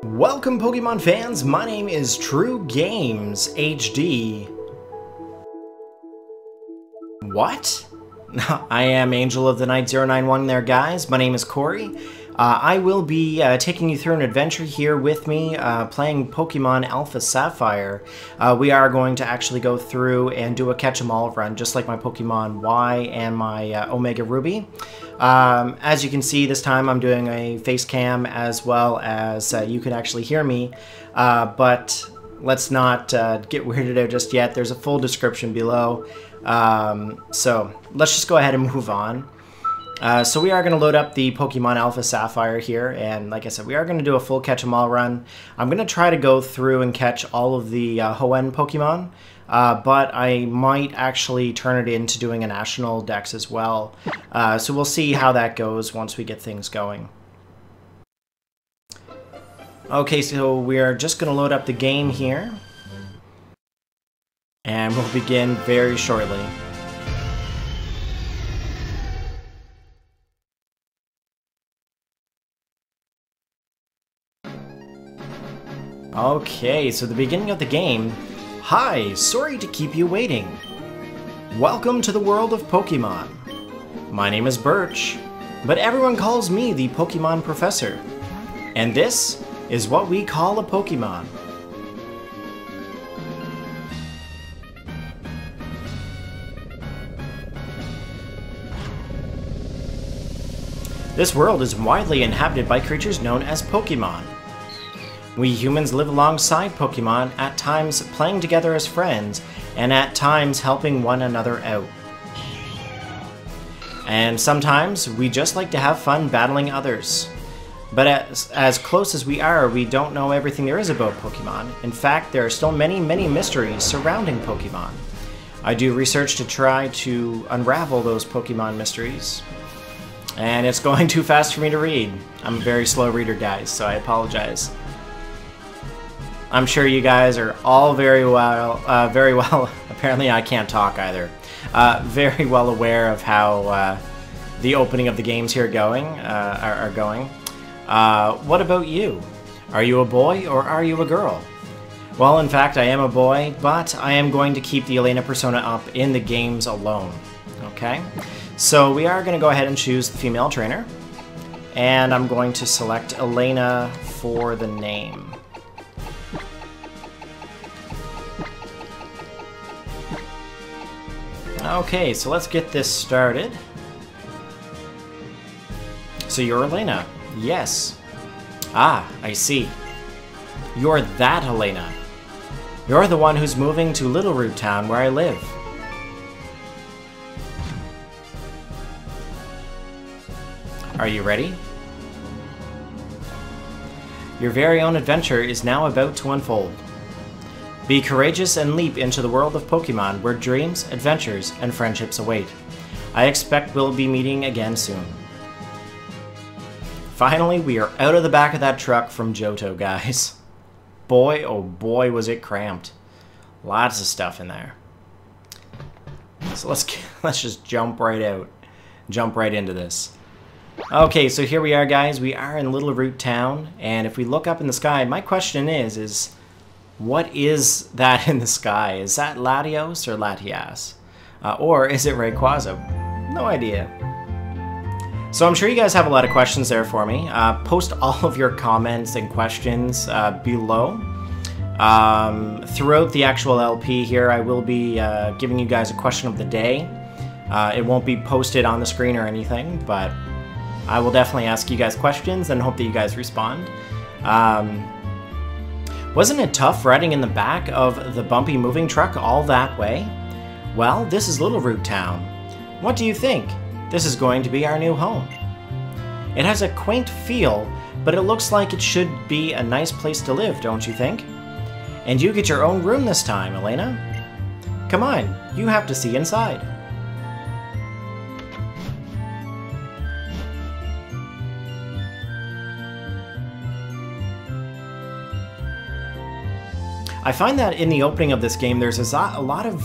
Welcome Pokemon fans, my name is True Games HD. What? I am Angel of the Night 091 there guys, my name is Corey. I will be taking you through an adventure here with me, playing Pokemon Alpha Sapphire. We are going to actually go through and do a catch-em-all run, just like my Pokemon Y and my Omega Ruby. As you can see, this time I'm doing a face cam as well as you can actually hear me, but let's not get weirded out just yet. There's a full description below, so let's just go ahead and move on. So we are going to load up the Pokemon Alpha Sapphire here, and like I said, we are going to do a full catch-em-all run. I'm going to try to go through and catch all of the Hoenn Pokemon, but I might actually turn it into doing a National Dex as well. So we'll see how that goes once we get things going. Okay, so we are just going to load up the game here, and we'll begin very shortly. Okay, so the beginning of the game. Hi, sorry to keep you waiting. Welcome to the world of Pokemon. My name is Birch, but everyone calls me the Pokemon Professor. And this is what we call a Pokemon. This world is widely inhabited by creatures known as Pokemon. We humans live alongside Pokemon, at times playing together as friends, and at times helping one another out. And sometimes we just like to have fun battling others. But as close as we are, we don't know everything there is about Pokemon. In fact, there are still many mysteries surrounding Pokemon. I do research to try to unravel those Pokemon mysteries. And it's going too fast for me to read. I'm a very slow reader, guys, so I apologize. I'm sure you guys are all very well, apparently I can't talk either, very well aware of how the opening of the games here are going. What about you? Are you a boy or are you a girl? Well, in fact, I am a boy, but I am going to keep the Elena persona up in the games alone, okay? So we are going to go ahead and choose the female trainer, and I'm going to select Elena for the name. Okay, so let's get this started. So you're Elena. Yes. Ah, I see. You're that Elena. You're the one who's moving to Little Root Town where I live. Are you ready? Your very own adventure is now about to unfold. Be courageous and leap into the world of Pokemon where dreams, adventures, and friendships await. I expect we'll be meeting again soon. Finally, we are out of the back of that truck from Johto, guys. Boy, oh boy, was it cramped. Lots of stuff in there. So let's just jump right out. Jump right into this. Okay, so here we are, guys. We are in Little Root Town, and if we look up in the sky, my question is what is that in the sky? Is that Latios or Latias? Or is it Rayquaza? No idea. So I'm sure you guys have a lot of questions there for me. Post all of your comments and questions below. Throughout the actual LP here, I will be giving you guys a question of the day. It won't be posted on the screen or anything, but I will definitely ask you guys questions and hope that you guys respond. Wasn't it tough riding in the back of the bumpy moving truck all that way? Well, this is Little Root Town. What do you think? This is going to be our new home. It has a quaint feel, but it looks like it should be a nice place to live, don't you think? And you get your own room this time, Elena. Come on, you have to see inside. I find that in the opening of this game, there's a lot of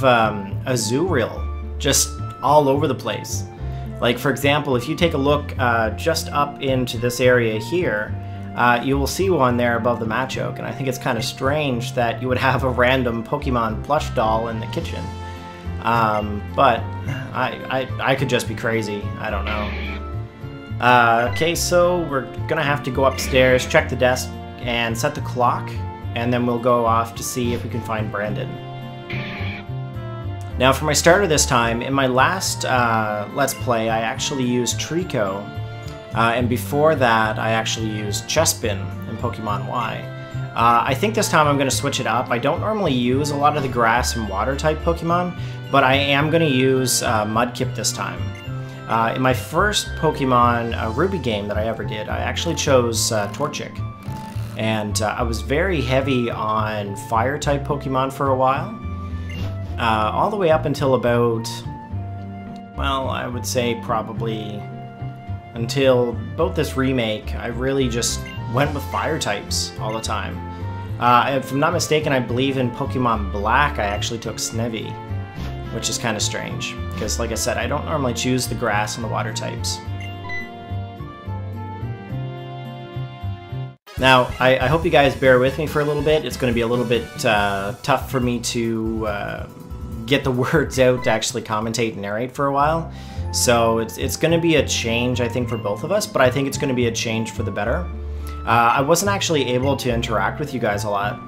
Azurill just all over the place. Like, for example, if you take a look just up into this area here, you will see one there above the Machoke, and I think it's kind of strange that you would have a random Pokemon plush doll in the kitchen. But I could just be crazy. I don't know. Okay, so we're gonna have to go upstairs, check the desk, and set the clock, and then we'll go off to see if we can find Brandon. Now for my starter this time, in my last Let's Play, I actually used Trico, and before that I actually used Chespin in Pokemon Y. I think this time I'm going to switch it up. I don't normally use a lot of the grass and water type Pokemon, but I am going to use Mudkip this time. In my first Pokemon Ruby game that I ever did, I actually chose Torchic. And I was very heavy on fire type Pokemon for a while. All the way up until about, well, I would say probably until about this remake, I really just went with fire types all the time. If I'm not mistaken, I believe in Pokemon Black I actually took Snivy, which is kind of strange, because like I said, I don't normally choose the grass and the water types. Now, I hope you guys bear with me for a little bit. It's going to be a little bit tough for me to get the words out to actually commentate and narrate for a while. So it's going to be a change, I think, for both of us, but I think it's going to be a change for the better. I wasn't actually able to interact with you guys a lot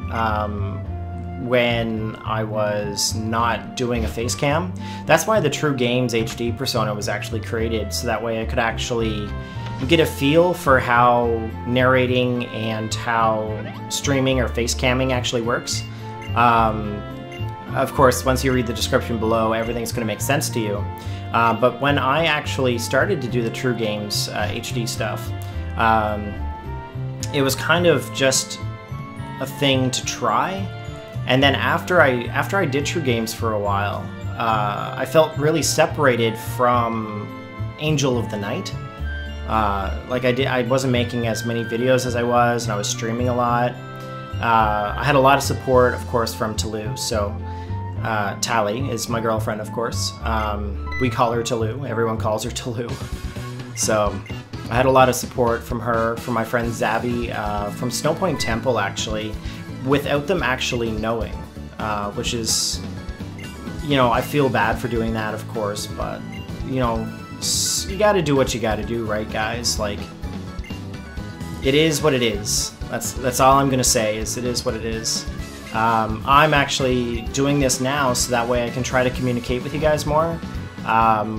when I was not doing a face cam. That's why the True Games HD persona was actually created, so that way I could actually get a feel for how narrating and how streaming or face camming actually works. Of course, once you read the description below, everything's going to make sense to you. But when I actually started to do the True Games HD stuff, it was kind of just a thing to try. And then after I did True Games for a while, I felt really separated from Angel of the Night. Like I wasn't making as many videos as I was, and I was streaming a lot. I had a lot of support, of course, from Toulouse. So Tally is my girlfriend, of course. We call her Toulouse. Everyone calls her Toulouse. So I had a lot of support from her, from my friend Zabby, from Snowpoint Temple, actually, without them actually knowing, which is, you know, I feel bad for doing that, of course, but, you know, you gotta do what you gotta do, right, guys? Like, it is what it is. That's all I'm gonna say, is it is what it is. I'm actually doing this now so that way I can try to communicate with you guys more.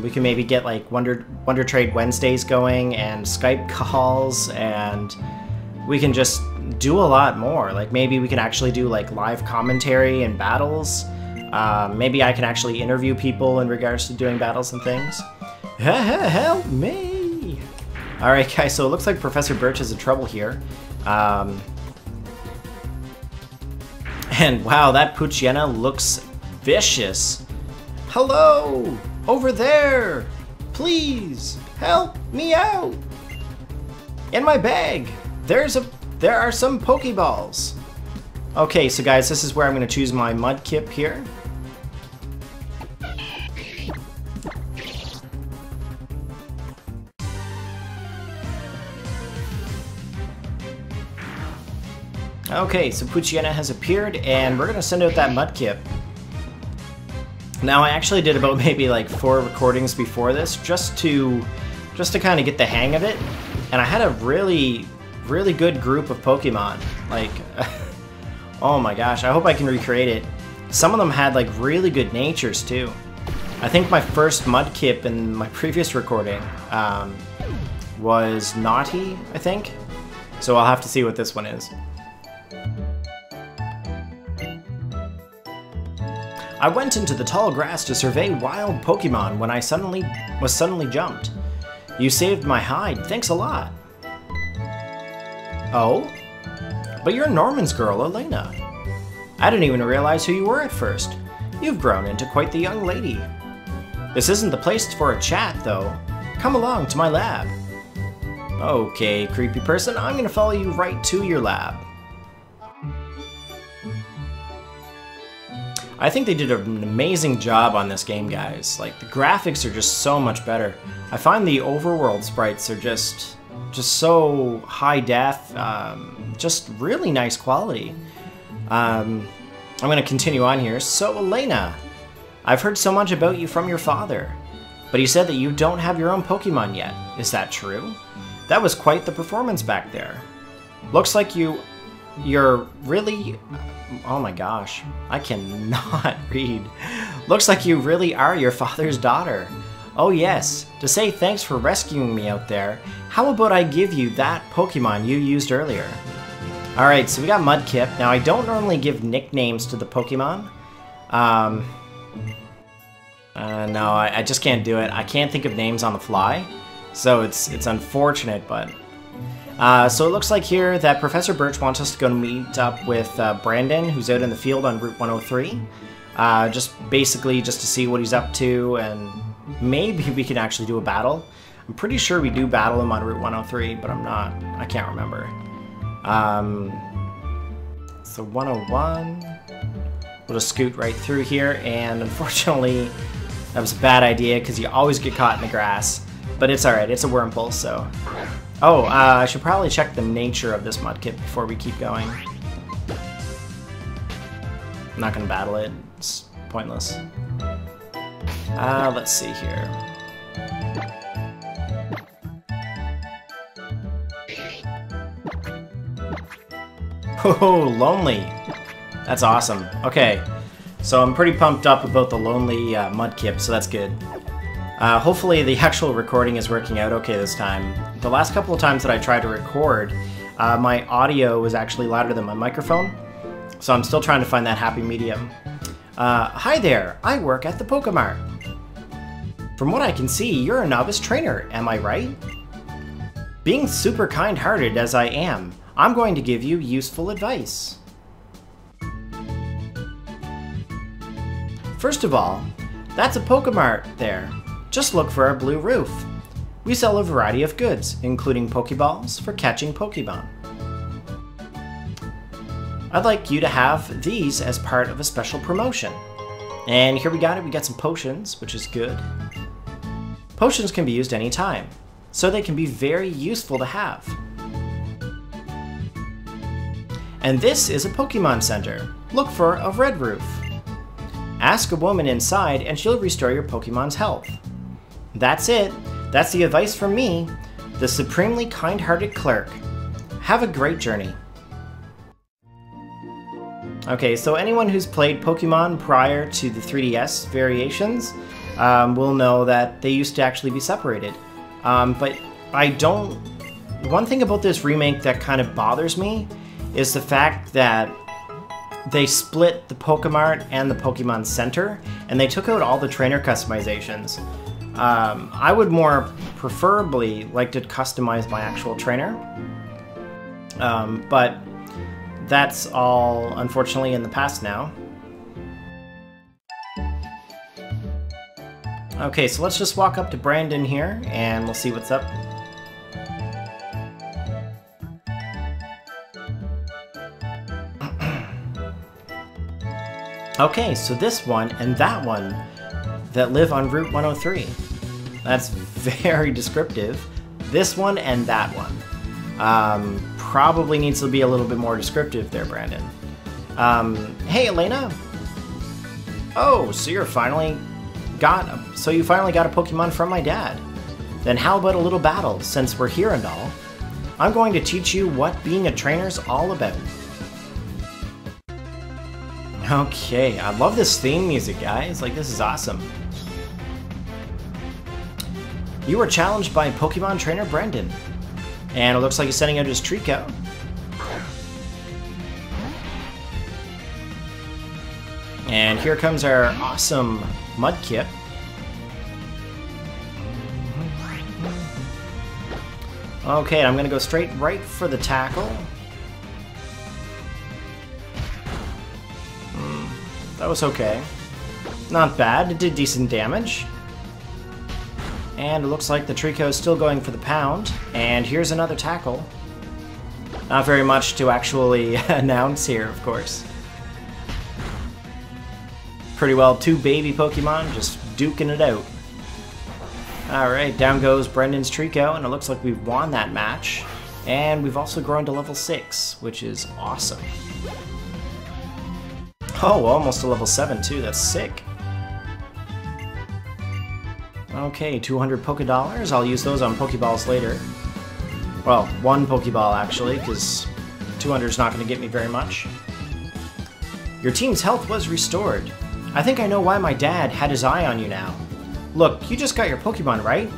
We can maybe get like Wonder Trade Wednesdays going and Skype calls, and we can just do a lot more. Like maybe we can actually do like live commentary and battles. Maybe I can actually interview people in regards to doing battles and things. Help me! Alright guys, so it looks like Professor Birch is in trouble here. And wow, that Poochyena looks vicious. Hello! Over there! Please! Help me out! In my bag! There are some Pokeballs! Okay, so guys, this is where I'm going to choose my Mudkip here. Okay, so Poochyena has appeared, and we're going to send out that Mudkip. Now, I actually did about maybe like 4 recordings before this, just to kind of get the hang of it, and I had a really good group of Pokemon. Like, oh my gosh, I hope I can recreate it. Some of them had like really good natures too. I think my first Mudkip in my previous recording was Naughty, I think. So I'll have to see what this one is. I went into the tall grass to survey wild Pokemon when I was suddenly jumped. You saved my hide, thanks a lot. Oh? But you're Norman's girl, Elena. I didn't even realize who you were at first. You've grown into quite the young lady. This isn't the place for a chat, though. Come along to my lab. Okay, creepy person, I'm gonna follow you right to your lab. I think they did an amazing job on this game, guys. Like, the graphics are just so much better. I find the overworld sprites are just just so high def, just really nice quality. I'm going to continue on here. So, Elena, I've heard so much about you from your father, but he said that you don't have your own Pokemon yet. Is that true? That was quite the performance back there. Looks like you're really... Oh my gosh, I cannot read. Looks like you really are your father's daughter. Oh yes, to say thanks for rescuing me out there, how about I give you that Pokemon you used earlier? Alright, so we got Mudkip. Now I don't normally give nicknames to the Pokemon. No, I just can't do it. I can't think of names on the fly. So it's unfortunate, but... so it looks like here that Professor Birch wants us to go meet up with Brandon, who's out in the field on Route 103. Just basically just to see what he's up to, and maybe we can actually do a battle. I'm pretty sure we do battle him on Route 103, but I can't remember. So 101, we'll just scoot right through here, and unfortunately that was a bad idea because you always get caught in the grass, but it's alright, it's a Wurmple, so... Oh, I should probably check the nature of this Mudkip before we keep going. I'm not gonna battle it, it's pointless. Let's see here. Oh, Lonely! That's awesome. Okay, so I'm pretty pumped up about the Lonely Mudkip, so that's good. Hopefully the actual recording is working out okay this time. The last couple of times that I tried to record, my audio was actually louder than my microphone, so I'm still trying to find that happy medium. Hi there, I work at the Pokemart. From what I can see, you're a novice trainer, am I right? Being super kind-hearted as I am, I'm going to give you useful advice. First of all, that's a Pokemart there. Just look for our blue roof. We sell a variety of goods, including Pokeballs for catching Pokemon. I'd like you to have these as part of a special promotion. And here we got it, we got some potions, which is good. Potions can be used anytime, so they can be very useful to have. And this is a Pokemon Center. Look for a red roof. Ask a woman inside and she'll restore your Pokemon's health. That's it. That's the advice from me, the supremely kind-hearted clerk. Have a great journey. Okay, so anyone who's played Pokemon prior to the 3DS variations will know that they used to actually be separated. But I don't... One thing about this remake that kind of bothers me is the fact that they split the Pokemart and the Pokemon Center, and they took out all the trainer customizations. I would more preferably like to customize my actual trainer, but that's all unfortunately in the past now. Okay, so let's just walk up to Brandon here and we'll see what's up. Okay, so this one and that one that live on Route 103. That's very descriptive. This one and that one. Probably needs to be a little bit more descriptive there, Brandon. Hey, Elena. Oh, so you finally got a Pokemon from my dad. Then how about a little battle, since we're here and all? I'm going to teach you what being a trainer's all about. Okay, I love this theme music, guys. Like, this is awesome. You were challenged by Pokemon trainer Brendan. And it looks like he's sending out his Trico. And here comes our awesome Mudkip. Okay, I'm gonna go straight right for the tackle. That was okay. Not bad, it did decent damage. And it looks like the Trico is still going for the pound. And here's another tackle. Not very much to actually announce here, of course. Pretty well, two baby Pokemon just duking it out. Alright, down goes Brendan's Trico, and it looks like we've won that match. And we've also grown to level 6, which is awesome. Oh, almost to level 7 too, that's sick. Okay, 200 Poké Dollars. I'll use those on Pokeballs later. Well, one Pokeball actually, because 200 is not going to get me very much. Your team's health was restored. I think I know why my dad had his eye on you now. Look, you just got your Pokemon, right?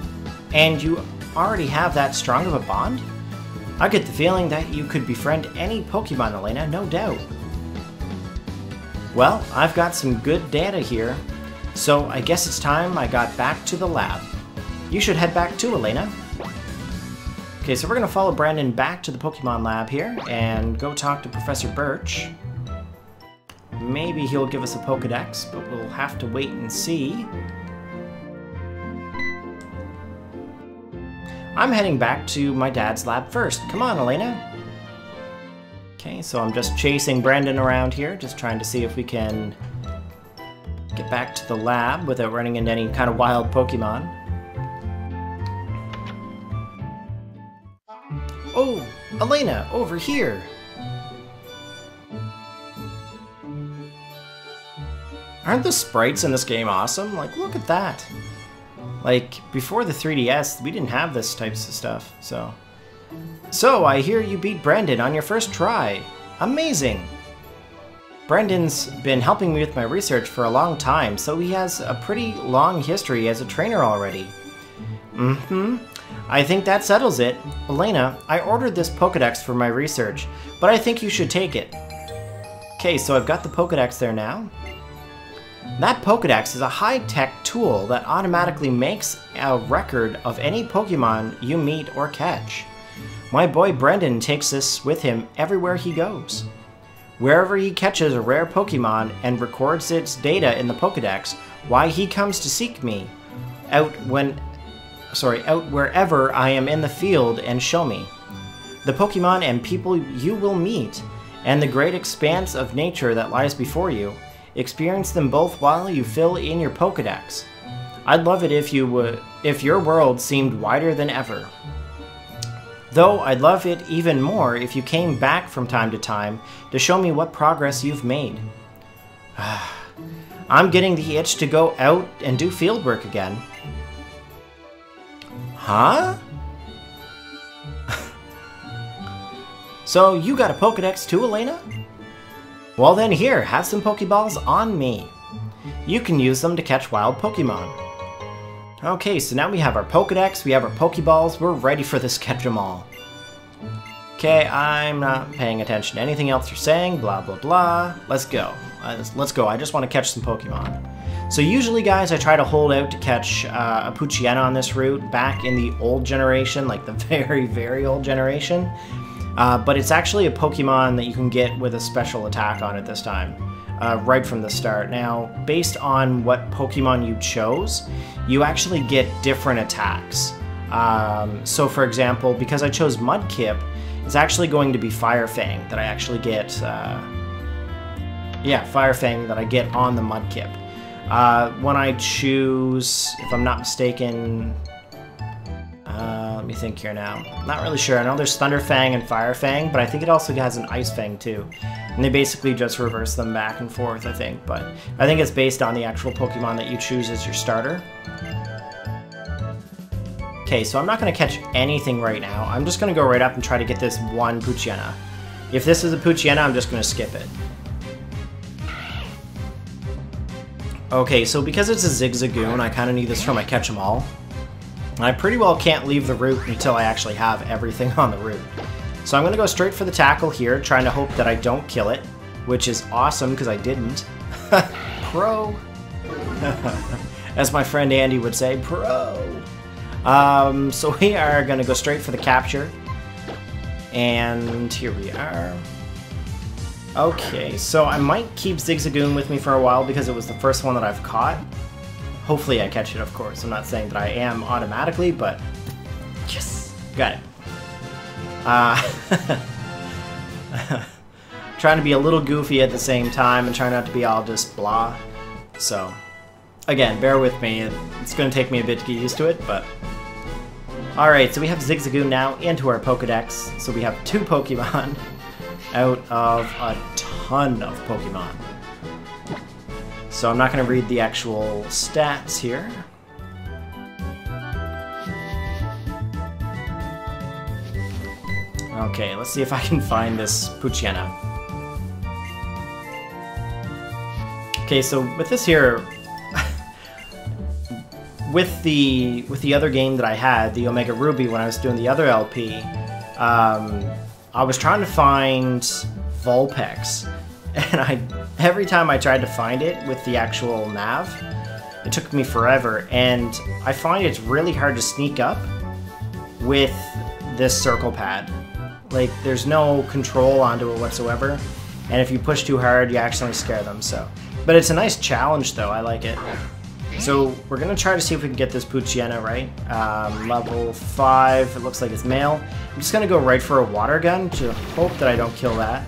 And you already have that strong of a bond? I get the feeling that you could befriend any Pokemon, Elena, no doubt. Well, I've got some good data here, so I guess it's time I got back to the lab. You should head back too, Elena. Okay, so we're going to follow Brandon back to the Pokemon lab here and go talk to Professor Birch. Maybe he'll give us a Pokedex, but we'll have to wait and see. I'm heading back to my dad's lab first. Come on, Elena. Okay, so I'm just chasing Brandon around here, just trying to see if we can get back to the lab without running into any kind of wild Pokemon. Oh, Elena, over here! Aren't the sprites in this game awesome? Like, look at that! Like, before the 3DS, we didn't have this types of stuff, so... So, I hear you beat Brandon on your first try. Amazing! Brandon's been helping me with my research for a long time, so he has a pretty long history as a trainer already. I think that settles it. Elena, I ordered this Pokedex for my research, but I think you should take it. Okay, so I've got the Pokedex there now. That Pokedex is a high-tech tool that automatically makes a record of any Pokemon you meet or catch. My boy Brendan takes this with him everywhere he goes. Wherever he catches a rare Pokemon and records its data in the Pokedex, why he comes to seek me out wherever I am in the field and show me the Pokemon and people you will meet, and the great expanse of nature that lies before you. Experience them both while you fill in your Pokedex. I'd love it if your world seemed wider than ever. Though I'd love it even more if you came back from time to time to show me what progress you've made. I'm getting the itch to go out and do fieldwork again. Huh? So you got a Pokedex too, Elena? Well then here, have some Pokeballs on me. You can use them to catch wild Pokemon. Okay, so now we have our Pokedex, we have our Pokeballs, we're ready for this catch 'em all. Okay, I'm not paying attention to anything else you're saying, blah blah blah. Let's go. Let's go, I just want to catch some Pokemon. So usually, guys, I try to hold out to catch a Poochyena on this route back in the old generation, like the very, very old generation. But it's actually a Pokemon that you can get with a special attack on it this time, right from the start. Now, based on what Pokemon you chose, you actually get different attacks. So for example, because I chose Mudkip, it's actually going to be Fire Fang that I actually get, yeah, Fire Fang that I get on the Mudkip. When I choose, if I'm not mistaken, let me think here now. Not really sure. I know there's Thunder Fang and Fire Fang, but I think it also has an Ice Fang too. And they basically just reverse them back and forth, I think. But I think it's based on the actual Pokemon that you choose as your starter. Okay, so I'm not going to catch anything right now. I'm just going to go right up and try to get this one Poochyena. If this is a Poochyena, I'm just going to skip it. Okay, so because it's a Zigzagoon, I kind of need this for my catch 'em all. I pretty well can't leave the route until I actually have everything on the route. So I'm going to go straight for the tackle here, trying to hope that I don't kill it, which is awesome because I didn't. Pro! As my friend Andy would say, pro! So we are going to go straight for the capture. And here we are. Okay, so I might keep Zigzagoon with me for a while because it was the first one that I've caught. Hopefully I catch it, of course. I'm not saying that I am automatically, but... Yes! Got it. Trying to be a little goofy at the same time and trying not to be all just blah. So, Again, bear with me. It's going to take me a bit to get used to it, but... Alright, so we have Zigzagoon now into our Pokedex. So we have 2 Pokemon out of a ton of Pokemon. So I'm not going to read the actual stats here. Okay, let's see if I can find this Poochyena. Okay, so with this here, with the other game that I had, the Omega Ruby, when I was doing the other LP, I was trying to find Vulpix, and every time I tried to find it with the actual nav, it took me forever, and I find it's really hard to sneak up with this circle pad. Like, there's no control onto it whatsoever, and if you push too hard, you accidentally scare them, so. But it's a nice challenge, though. I like it. So we're going to try to see if we can get this Poochyena right. Level 5, it looks like it's male. I'm just going to go right for a water gun to hope that I don't kill that.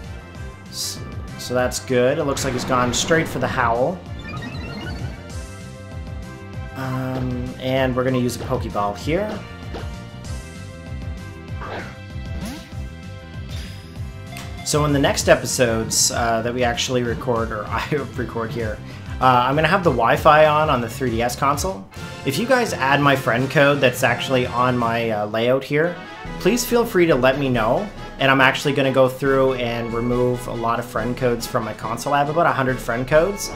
So that's good. It looks like it's gone straight for the Howl. And we're going to use a Pokeball here. So in the next episodes that we actually record, or I record here, I'm going to have the Wi-Fi on the 3DS console. If you guys add my friend code that's actually on my layout here, please feel free to let me know. And I'm actually going to go through and remove a lot of friend codes from my console. I have about 100 friend codes.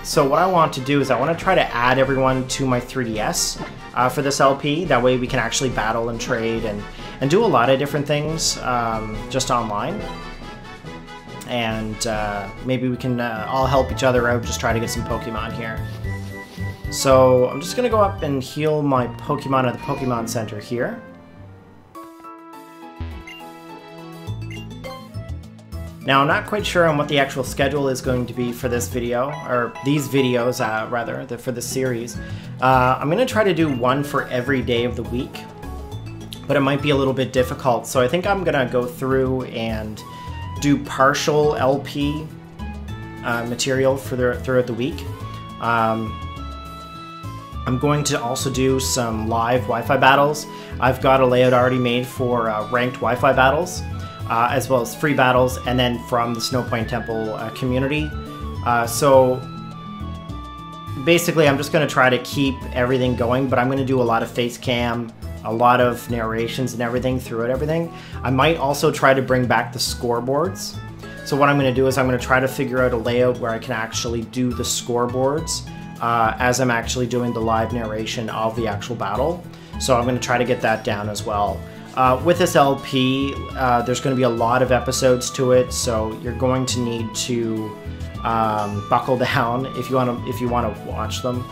So what I want to do is I want to try to add everyone to my 3DS for this LP. That way we can actually battle and trade and do a lot of different things just online. And maybe we can all help each other out, just try to get some Pokemon here. So I'm just going to go up and heal my Pokemon at the Pokemon Center here. Now, I'm not quite sure on what the actual schedule is going to be for this video, or these videos, rather, for this series. I'm going to try to do one for every day of the week, but it might be a little bit difficult, so I think I'm going to go through and do partial LP material for throughout the week. I'm going to also do some live Wi-Fi battles. I've got a layout already made for ranked Wi-Fi battles, as well as free battles, and then from the Snowpoint Temple community. So basically I'm just going to try to keep everything going, but I'm going to do a lot of face cam, a lot of narrations and everything throughout everything. I might also try to bring back the scoreboards. So what I'm going to do is I'm going to try to figure out a layout where I can actually do the scoreboards as I'm actually doing the live narration of the actual battle. So I'm going to try to get that down as well. With this LP, there's going to be a lot of episodes to it, so you're going to need to buckle down if you want to watch them.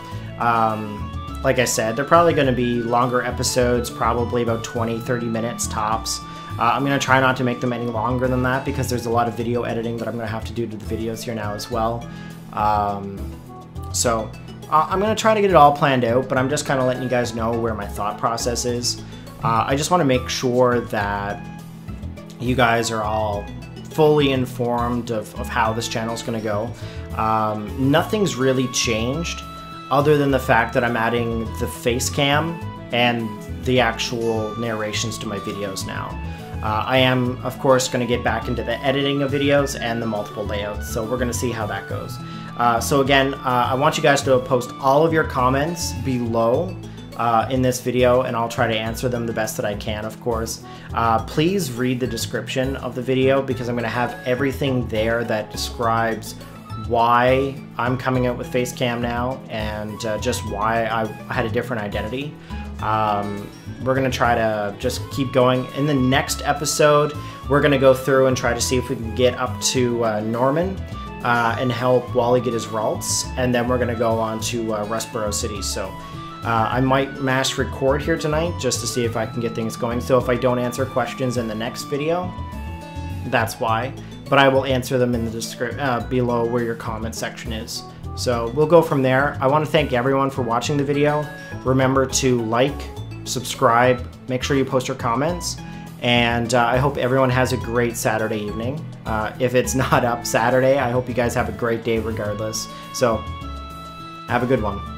Like I said, they're probably going to be longer episodes, probably about 20-30 minutes tops. I'm going to try not to make them any longer than that because there's a lot of video editing that I'm going to have to do to the videos here now as well. So I'm going to try to get it all planned out, but I'm just kind of letting you guys know where my thought process is. I just want to make sure that you guys are all fully informed of how this channel is going to go. Nothing's really changed other than the fact that I'm adding the face cam and the actual narrations to my videos now. I am, of course, going to get back into the editing of videos and the multiple layouts, so we're going to see how that goes. So again, I want you guys to post all of your comments below in this video, and I'll try to answer them the best that I can, of course. Please read the description of the video because I'm going to have everything there that describes why I'm coming out with Facecam now and just why I had a different identity. We're going to try to just keep going. In the next episode, we're going to go through and try to see if we can get up to Norman and help Wally get his Ralts, and then we're going to go on to Rustboro City. So I might mash record here tonight just to see if I can get things going. So if I don't answer questions in the next video, that's why. But I will answer them in the description below where your comment section is. So we'll go from there. I want to thank everyone for watching the video. Remember to like, subscribe, make sure you post your comments, and I hope everyone has a great Saturday evening. If it's not up Saturday, I hope you guys have a great day regardless. So Have a good one.